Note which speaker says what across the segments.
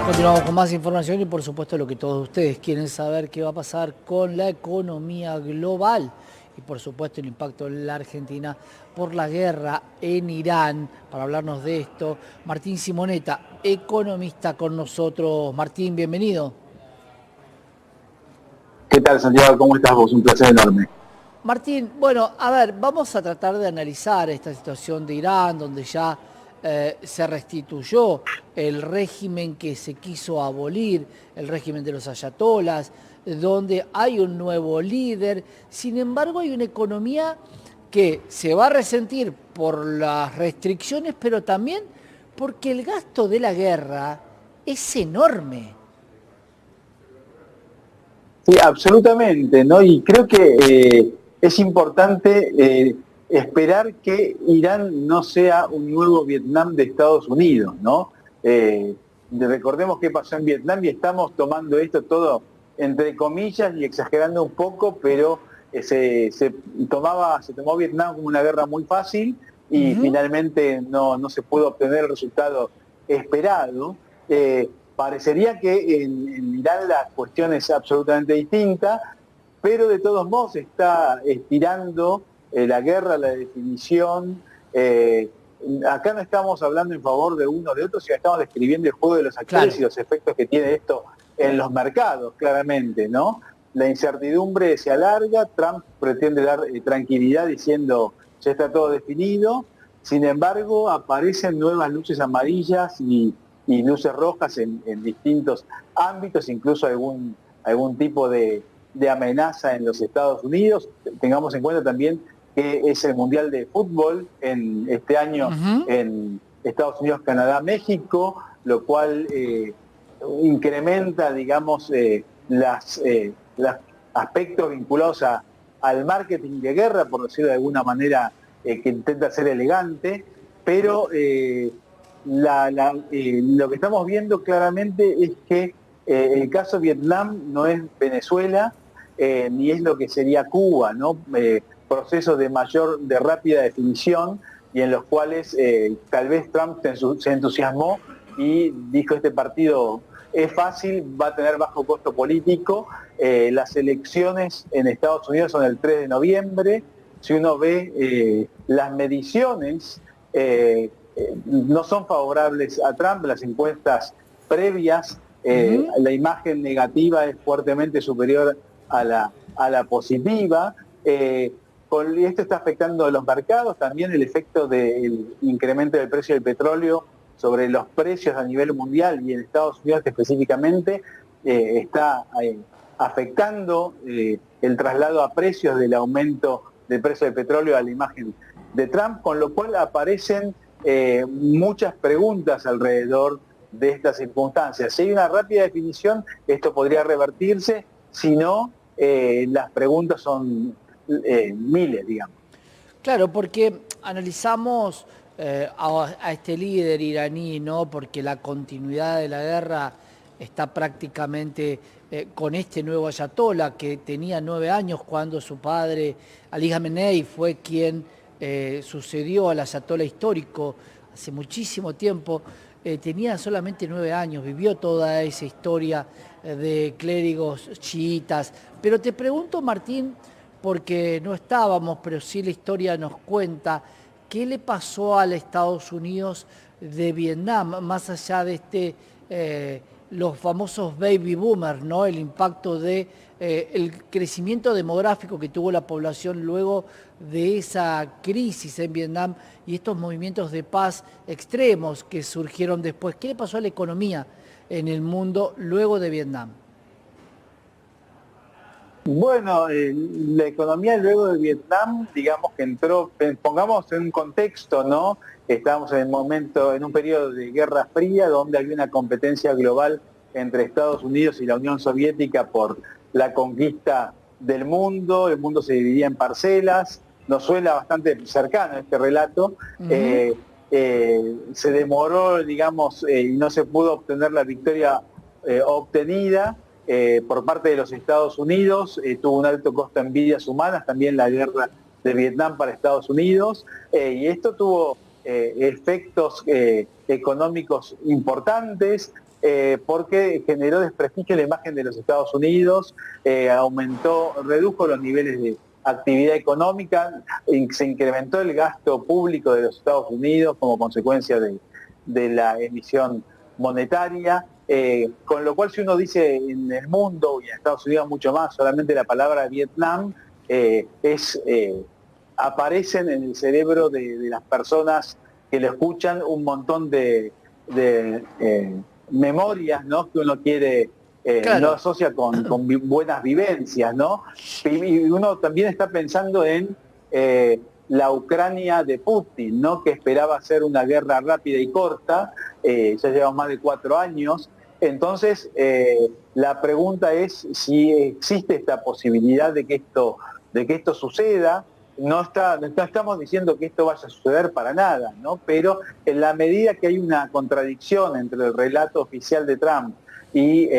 Speaker 1: Continuamos con más información y por supuesto lo que todos ustedes quieren saber, qué va a pasar con la economía global y por supuesto el impacto en la Argentina por la guerra en Irán. Para hablarnos de esto, Martín Simonetta, economista con nosotros. Martín, bienvenido.
Speaker 2: ¿Qué tal, Santiago? ¿Cómo estás vos? Un placer enorme.
Speaker 1: Martín, bueno, a ver, vamos a tratar de analizar esta situación de Irán, donde ya se restituyó el régimen que se quiso abolir, el régimen de los ayatolas, donde hay un nuevo líder. Sin embargo, hay una economía que se va a resentir por las restricciones, pero también porque el gasto de la guerra es enorme.
Speaker 2: Sí, absolutamente, ¿no? Y creo que es importante esperar que Irán no sea un nuevo Vietnam de Estados Unidos, ¿no? Recordemos qué pasó en Vietnam y estamos tomando esto todo entre comillas y exagerando un poco, pero se tomó Vietnam como una guerra muy fácil y
Speaker 1: Ujú.
Speaker 2: finalmente no se pudo obtener el resultado esperado. Parecería que en Irán la cuestión es absolutamente distinta, pero de todos modos está estirando la guerra, la definición. eh, Acá no estamos hablando en favor de uno o de otro, sino estamos describiendo el juego de los
Speaker 1: Claro.
Speaker 2: actores y los efectos que tiene esto en los mercados, claramente, ¿no? La incertidumbre se alarga, Trump pretende dar tranquilidad diciendo ya está todo definido, sin embargo aparecen nuevas luces amarillas y luces rojas en distintos ámbitos, incluso algún tipo de amenaza en los Estados Unidos. Tengamos en cuenta también que es el Mundial de Fútbol en este año
Speaker 1: Ujú.
Speaker 2: en Estados Unidos, Canadá, México, lo cual incrementa, digamos, los aspectos vinculados al marketing de guerra, por decirlo de alguna manera, que intenta ser elegante, pero lo que estamos viendo claramente es que el caso Vietnam no es Venezuela, ni es lo que sería Cuba, ¿no? Procesos de rápida definición y en los cuales tal vez Trump se entusiasmó y dijo este partido es fácil, va a tener bajo costo político. Las elecciones en Estados Unidos son el 3 de noviembre. Si uno ve las mediciones, no son favorables a Trump, las encuestas previas,
Speaker 1: Ujú.
Speaker 2: la imagen negativa es fuertemente superior a la positiva. Esto está afectando a los mercados, también el efecto del incremento del precio del petróleo sobre los precios a nivel mundial y en Estados Unidos específicamente está afectando el traslado a precios del aumento del precio del petróleo a la imagen de Trump, con lo cual aparecen muchas preguntas alrededor de estas circunstancias. Si hay una rápida definición, esto podría revertirse, si no, las preguntas son miles, digamos.
Speaker 1: Claro, porque analizamos a este líder iraní, ¿no? Porque la continuidad de la guerra está prácticamente con este nuevo ayatolá que tenía 9 años cuando su padre, Ali Khamenei, fue quien sucedió al ayatolá histórico hace muchísimo tiempo. Tenía solamente 9 años, vivió toda esa historia de clérigos chiitas. Pero te pregunto, Martín, porque no estábamos, pero sí la historia nos cuenta qué le pasó a los Estados Unidos de Vietnam, más allá de los famosos baby boomers, ¿no? El impacto de el crecimiento demográfico que tuvo la población luego de esa crisis en Vietnam y estos movimientos de paz extremos que surgieron después. ¿Qué le pasó a la economía en el mundo luego de Vietnam?
Speaker 2: Bueno, la economía luego de Vietnam, digamos que entró, pongamos en un contexto, ¿no? Estábamos en el momento, en un periodo de Guerra Fría, donde había una competencia global entre Estados Unidos y la Unión Soviética por la conquista del mundo, el mundo se dividía en parcelas, nos suena bastante cercano este relato.
Speaker 1: Ujú.
Speaker 2: eh, Se demoró, digamos, y no se pudo obtener la victoria obtenida por parte de los Estados Unidos, tuvo un alto costo en vidas humanas, también la guerra de Vietnam para Estados Unidos, y esto tuvo efectos económicos importantes. porque generó desprestigio en la imagen de los Estados Unidos, redujo los niveles de actividad económica, se incrementó el gasto público de los Estados Unidos como consecuencia de la emisión monetaria, con lo cual si uno dice en el mundo y en Estados Unidos mucho más, solamente la palabra Vietnam aparecen en el cerebro de las personas que lo escuchan un montón de memorias, ¿no?, que uno quiere,
Speaker 1: Claro.
Speaker 2: no asocia con buenas vivencias, ¿no? Y uno también está pensando en la Ucrania de Putin, ¿no?, que esperaba hacer una guerra rápida y corta, ya llevamos más de 4 años. Entonces, la pregunta es si existe esta posibilidad de que esto suceda. No estamos diciendo que esto vaya a suceder para nada, ¿no? Pero en la medida que hay una contradicción entre el relato oficial de Trump y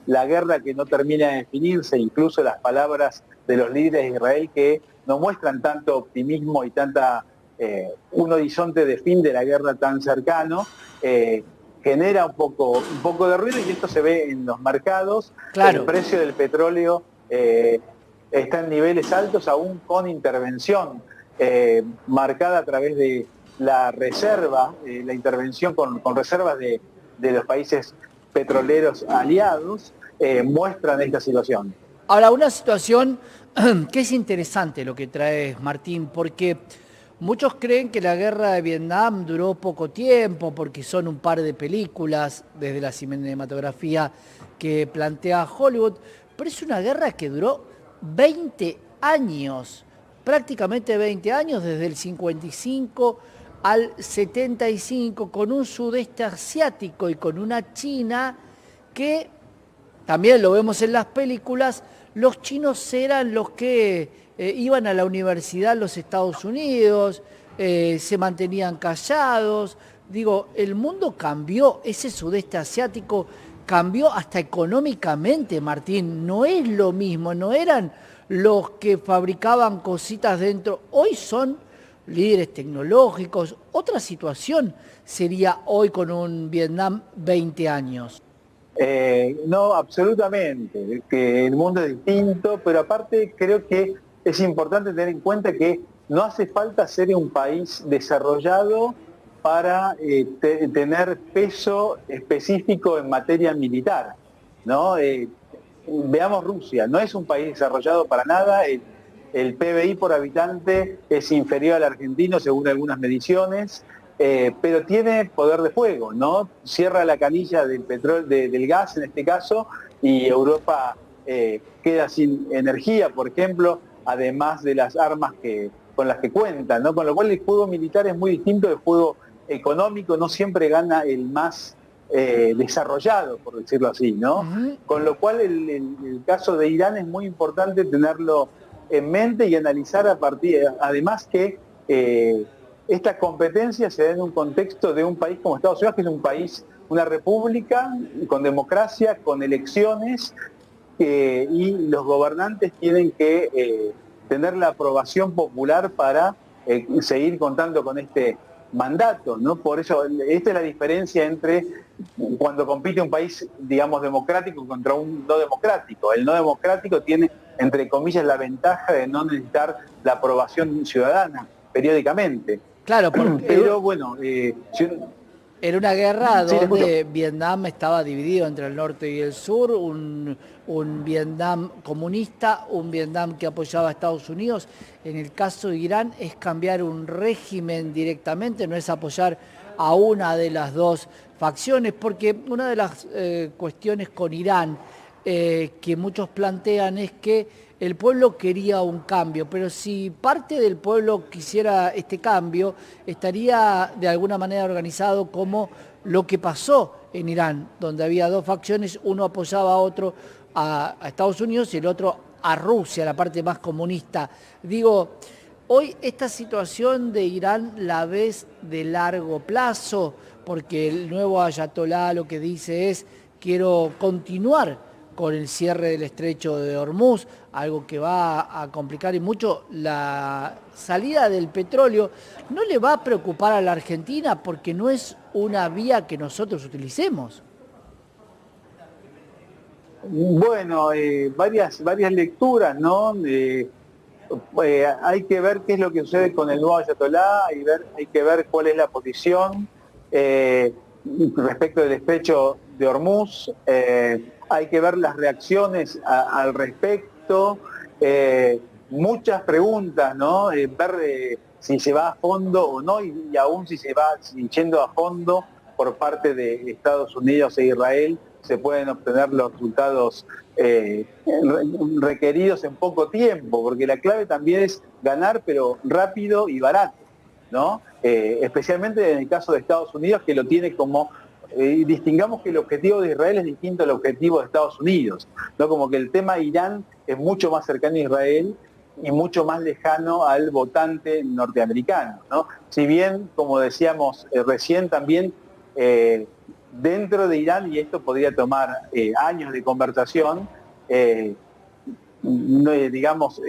Speaker 2: la guerra que no termina de definirse, incluso las palabras de los líderes de Israel que no muestran tanto optimismo y un horizonte de fin de la guerra tan cercano, genera un poco de ruido, y esto se ve en los mercados.
Speaker 1: Claro.
Speaker 2: El precio del petróleo está en niveles altos, aún con intervención marcada a través de la reserva, la intervención con reservas de los países petroleros aliados, muestran esta situación.
Speaker 1: Ahora, una situación que es interesante lo que traes, Martín, porque muchos creen que la guerra de Vietnam duró poco tiempo, porque son un par de películas desde la cinematografía que plantea Hollywood, pero es una guerra que duró 20 años, prácticamente 20 años, desde el 55 al 75, con un sudeste asiático y con una China que, también lo vemos en las películas, los chinos eran los que iban a la universidad en los Estados Unidos, se mantenían callados. Digo, el mundo cambió, ese sudeste asiático cambió hasta económicamente, Martín. No es lo mismo, no eran los que fabricaban cositas dentro. Hoy son líderes tecnológicos. Otra situación sería hoy con un Vietnam 20 años.
Speaker 2: No, absolutamente, que el mundo es distinto, pero aparte creo que es importante tener en cuenta que no hace falta ser un país desarrollado para tener peso específico en materia militar, ¿no? Veamos Rusia, no es un país desarrollado para nada, el PBI por habitante es inferior al argentino según algunas mediciones, pero tiene poder de fuego, ¿no? Cierra la canilla del petróleo, del gas en este caso, y Europa queda sin energía, por ejemplo, además de las armas con las que cuentan, ¿no? Con lo cual el juego militar es muy distinto del juego económico, no siempre gana el más desarrollado, por decirlo así, ¿no?
Speaker 1: Uh-huh.
Speaker 2: Con lo cual el caso de Irán es muy importante tenerlo en mente y analizar además que esta competencia se da en un contexto de un país como Estados Unidos, que es un país, una república con democracia, con elecciones, y los gobernantes tienen que tener la aprobación popular para seguir contando con este mandato, ¿no? Por eso, esta es la diferencia entre cuando compite un país, digamos, democrático contra un no democrático. El no democrático tiene, entre comillas, la ventaja de no necesitar la aprobación ciudadana periódicamente.
Speaker 1: Claro, porque
Speaker 2: pero bueno,
Speaker 1: era una guerra
Speaker 2: sí,
Speaker 1: donde Vietnam estaba dividido entre el norte y el sur, un Vietnam comunista, un Vietnam que apoyaba a Estados Unidos. En el caso de Irán es cambiar un régimen directamente, no es apoyar a una de las dos facciones, porque una de las cuestiones con Irán que muchos plantean es que el pueblo quería un cambio, pero si parte del pueblo quisiera este cambio, estaría de alguna manera organizado como lo que pasó en Irán, donde había dos facciones, uno apoyaba a otro, a Estados Unidos, y el otro a Rusia, la parte más comunista. Digo, hoy esta situación de Irán la ves de largo plazo, porque el nuevo ayatolá lo que dice es: quiero continuar con el cierre del estrecho de Hormuz, algo que va a complicar y mucho la salida del petróleo. No le va a preocupar a la Argentina porque no es una vía que nosotros utilicemos.
Speaker 2: Bueno, varias lecturas, ¿no? Hay que ver qué es lo que sucede con el nuevo ayatolá, hay que ver cuál es la posición eh, respecto del estrecho de Hormuz, hay que ver las reacciones al respecto, muchas preguntas, ¿no? Ver si se va a fondo o no, y aún si yendo a fondo por parte de Estados Unidos e Israel, se pueden obtener los resultados requeridos en poco tiempo, porque la clave también es ganar, pero rápido y barato, ¿no? Especialmente en el caso de Estados Unidos, que lo tiene como, distingamos que el objetivo de Israel es distinto al objetivo de Estados Unidos, ¿no? Como que el tema Irán es mucho más cercano a Israel y mucho más lejano al votante norteamericano, ¿no? Si bien, como decíamos recién, también dentro de Irán, y esto podría tomar años de conversación, digamos,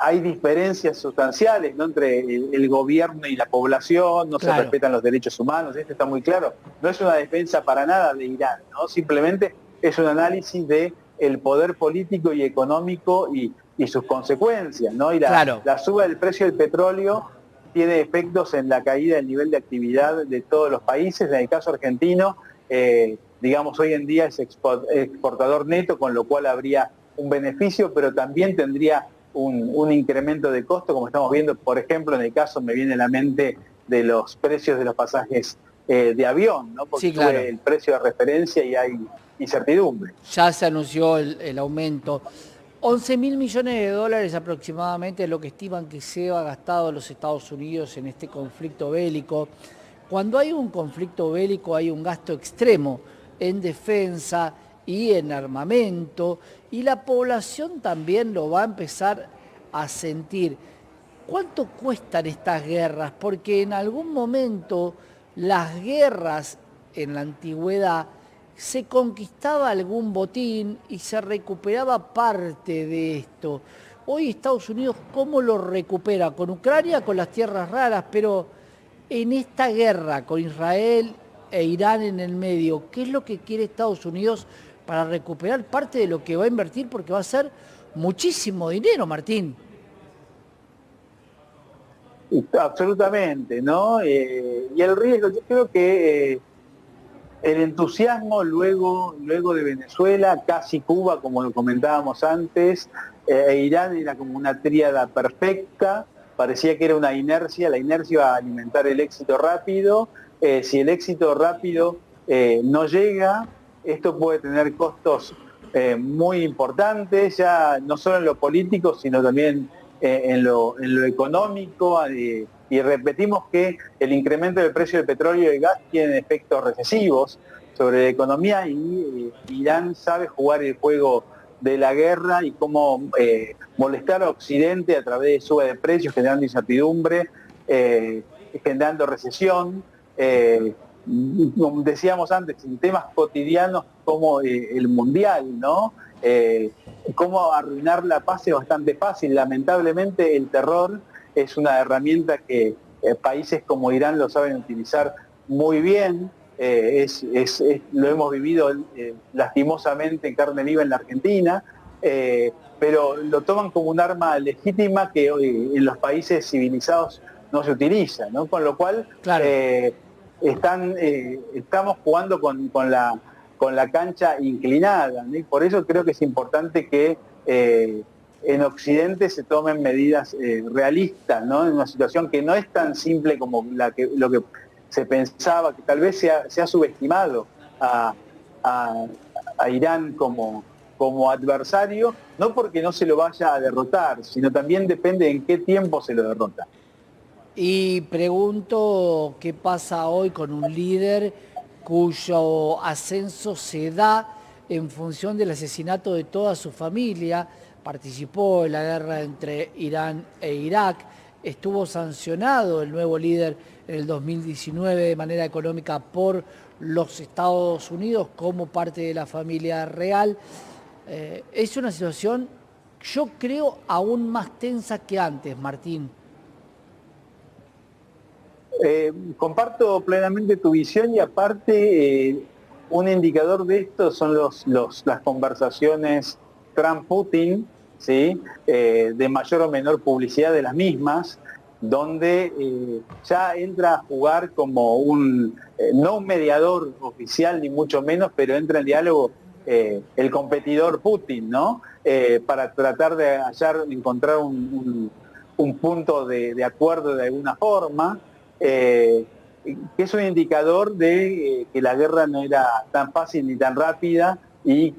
Speaker 2: hay diferencias sustanciales, ¿no? Entre el gobierno y la población, no se
Speaker 1: Claro.
Speaker 2: respetan los derechos humanos, esto está muy claro. No es una defensa para nada de Irán, ¿no? Simplemente es un análisis de el poder político y económico y sus consecuencias, ¿no? Y
Speaker 1: Claro.
Speaker 2: la suba del precio del petróleo tiene efectos en la caída del nivel de actividad de todos los países. En el caso argentino, digamos, hoy en día es exportador neto, con lo cual habría un beneficio, pero también tendría un incremento de costo, como estamos viendo, por ejemplo, en el caso, me viene a la mente de los precios de los pasajes de avión, ¿no? Porque
Speaker 1: Sí, claro.
Speaker 2: sube el precio de referencia y hay incertidumbre.
Speaker 1: Ya se anunció el aumento. 11.000 millones de dólares aproximadamente es lo que estiman que se ha gastado los Estados Unidos en este conflicto bélico. Cuando hay un conflicto bélico hay un gasto extremo en defensa y en armamento, y la población también lo va a empezar a sentir. ¿Cuánto cuestan estas guerras? Porque en algún momento las guerras en la antigüedad se conquistaba algún botín y se recuperaba parte de esto. Hoy Estados Unidos, ¿cómo lo recupera? Con Ucrania, con las tierras raras, pero en esta guerra con Israel e Irán en el medio, ¿qué es lo que quiere Estados Unidos para recuperar parte de lo que va a invertir? Porque va a ser muchísimo dinero, Martín.
Speaker 2: Absolutamente, ¿no? Y el riesgo, yo creo que el entusiasmo luego de Venezuela, casi Cuba, como lo comentábamos antes, Irán era como una tríada perfecta, parecía que era una inercia, la inercia iba a alimentar el éxito rápido. Si el éxito rápido no llega, esto puede tener costos muy importantes, ya no solo en lo político, sino también en lo económico. Y repetimos que el incremento del precio del petróleo y del gas tiene efectos recesivos sobre la economía, y Irán sabe jugar el juego de la guerra y cómo molestar a Occidente a través de suba de precios, generando incertidumbre, generando recesión. Como decíamos antes, en temas cotidianos como el mundial, ¿no? Cómo arruinar la paz es bastante fácil. Lamentablemente el terror es una herramienta que países como Irán lo saben utilizar muy bien. Lo hemos vivido lastimosamente en carne viva en la Argentina, pero lo toman como un arma legítima que hoy en los países civilizados no se utiliza, ¿no? Con lo cual
Speaker 1: Claro.
Speaker 2: estamos jugando con la cancha inclinada, ¿no? Y por eso creo que es importante que en Occidente se tomen medidas realistas, ¿no? En una situación que no es tan simple como lo que se pensaba, que tal vez se ha subestimado a, a- a Irán como adversario, no porque no se lo vaya a derrotar, sino también depende en qué tiempo se lo derrota.
Speaker 1: Y pregunto qué pasa hoy con un líder cuyo ascenso se da en función del asesinato de toda su familia, participó en la guerra entre Irán e Irak, estuvo sancionado el nuevo líder en el 2019 de manera económica por los Estados Unidos como parte de la familia real. Es una situación, yo creo, aún más tensa que antes, Martín.
Speaker 2: Comparto plenamente tu visión, y aparte un indicador de esto son las conversaciones Trump-Putin, ¿sí? De mayor o menor publicidad de las mismas, donde ya entra a jugar como no un mediador oficial ni mucho menos, pero entra en diálogo el competidor Putin, ¿no? Para tratar de encontrar un punto de acuerdo de alguna forma, que es un indicador de que la guerra no era tan fácil ni tan rápida, y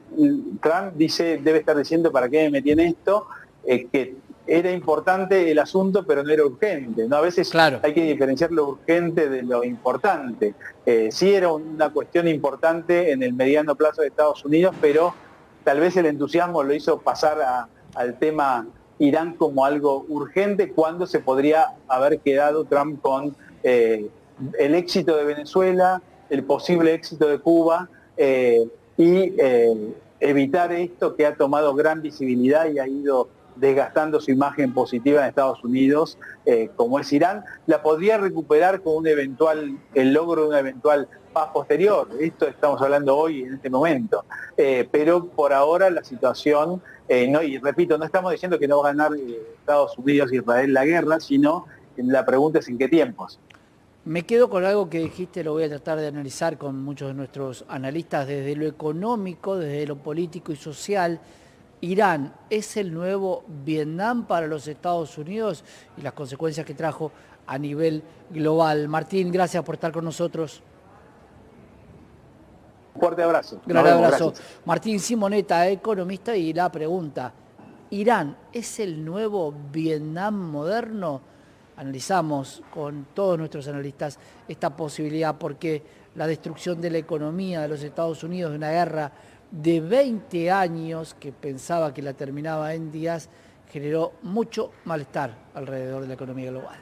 Speaker 2: Trump debe estar diciendo, ¿para qué me metí en esto? Que era importante el asunto, pero no era urgente, ¿no? A veces
Speaker 1: Claro.
Speaker 2: hay que diferenciar lo urgente de lo importante. Sí era una cuestión importante en el mediano plazo de Estados Unidos, pero tal vez el entusiasmo lo hizo pasar al tema Irán como algo urgente, cuando se podría haber quedado Trump con el éxito de Venezuela, el posible éxito de Cuba, y evitar esto que ha tomado gran visibilidad y ha ido desgastando su imagen positiva en Estados Unidos, como es Irán. La podría recuperar con el logro de una eventual paz posterior. Esto estamos hablando hoy, en este momento. Pero por ahora la situación, y repito, no estamos diciendo que no va a ganar Estados Unidos e Israel la guerra, sino la pregunta es en qué tiempos.
Speaker 1: Me quedo con algo que dijiste, lo voy a tratar de analizar con muchos de nuestros analistas desde lo económico, desde lo político y social. Irán es el nuevo Vietnam para los Estados Unidos y las consecuencias que trajo a nivel global. Martín, gracias por estar con nosotros.
Speaker 2: Un fuerte abrazo.
Speaker 1: Gran abrazo. Martín Simonetta, economista, y la pregunta: ¿Irán es el nuevo Vietnam moderno? Analizamos con todos nuestros analistas esta posibilidad, porque la destrucción de la economía de los Estados Unidos, de una guerra de 20 años que pensaba que la terminaba en días, generó mucho malestar alrededor de la economía global.